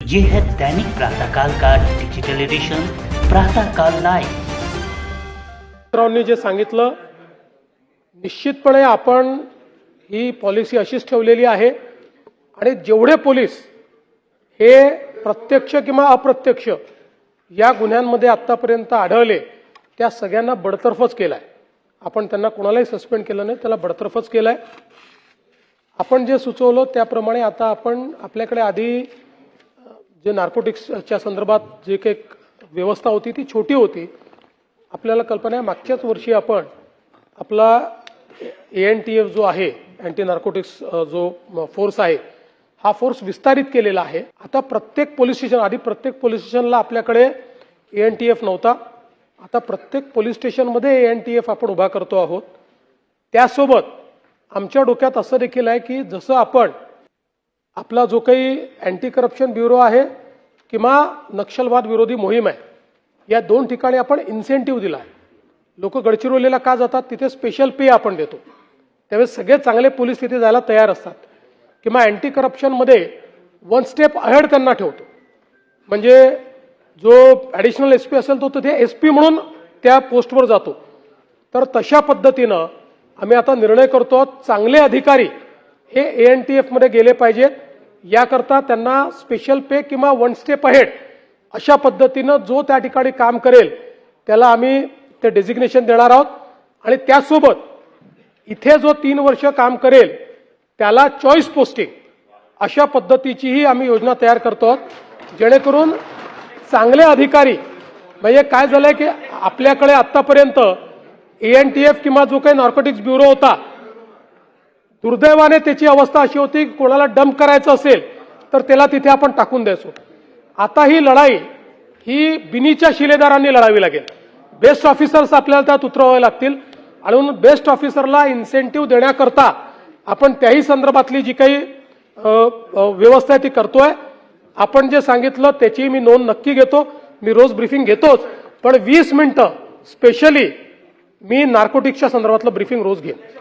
ये है दैनिक प्रातःकाल का डिजिटल एडिशन प्रातःकाल लाइव। मित्रांनी जे सांगितलं निश्चितपणे आपण ही पॉलिसी अशीच ठेवलेली आहे आणि जेवढे पोलीस हे प्रत्यक्ष किंवा अप्रत्यक्ष या गुन्ह्यांमध्ये आतापर्यंत आढळले त्या सगळ्यांना बडतर्फच केलाय। आपण त्यांना कोणालाही सस्पेंड केलं नाही, त्याला बडतर्फच केलाय। आपण जे सुचवलं त्याप्रमाणे आता आपण आपल्याकडे आधी जे नार्कोटिक्सच्या संदर्भात जे काही व्यवस्था होती ती छोटी होती। आपल्याला कल्पना आहे मागच्याच वर्षी आपण आपला ANTF जो आहे अँटी नार्कोटिक्स जो फोर्स आहे हा फोर्स विस्तारित केलेला आहे। आता प्रत्येक पोलीस स्टेशन आधी प्रत्येक पोलीस स्टेशनला आपल्याकडे ANTF नव्हता, आता प्रत्येक पोलीस स्टेशनमध्ये ANTF आपण उभा करतो आहोत। त्यासोबत आमच्या डोक्यात असं देखील आहे की जसं आपण आपला जो काही अँटी करप्शन ब्युरो आहे किंवा नक्षलवाद विरोधी मोहीम आहे या दोन ठिकाणी आपण इन्सेंटिव्ह दिला आहे। लोक गडचिरोलीला का जातात तिथे स्पेशल पे आपण देतो, त्यावेळेस सगळे चांगले पोलीस तिथे जायला तयार असतात किंवा अँटी करप्शनमध्ये वन स्टेप अहेड त्यांना ठेवतो। म्हणजे जो ॲडिशनल SP असेल तो तिथे SP म्हणून त्या पोस्टवर जातो। तर तशा पद्धतीनं आम्ही आता निर्णय करतो चांगले अधिकारी हे ANTF मध्ये गेले पाहिजेत, याकरता त्यांना स्पेशल पे किंवा वन स्टेप अहेड अशा पद्धतीनं जो त्या ठिकाणी काम करेल त्याला आम्ही ते डेझिग्नेशन देणार आहोत। आणि त्यासोबत इथे जो 3 वर्ष काम करेल त्याला चॉईस पोस्टिंग अशा पद्धतीचीही आम्ही योजना तयार करतो आहोत, जेणेकरून चांगले अधिकारी म्हणजे काय झालंय की आपल्याकडे आतापर्यंत ANTF किंवा जो काही नार्कोटिक्स ब्युरो होता दुर्दैवाने त्याची अवस्था अशी होती की कोणाला डंप करायचं असेल तर त्याला तिथे आपण टाकून द्यायचो। आता ही लढाई ही बिनीच्या शिलेदारांनी लढावी लागेल। बेस्ट ऑफिसर्स आपल्याला त्यात उतरवावे लागतील आणि म्हणून बेस्ट ऑफिसरला इन्सेंटिव्ह देण्याकरता आपण त्याही संदर्भातली जी काही व्यवस्था आहे ती करतोय। आपण जे सांगितलं त्याची मी नोंद नक्की घेतो, मी रोज ब्रीफिंग घेतोच, पण 20 मिनिटं स्पेशली मी नार्कोटिक्सच्या संदर्भातलं ब्रीफिंग रोज घेईन।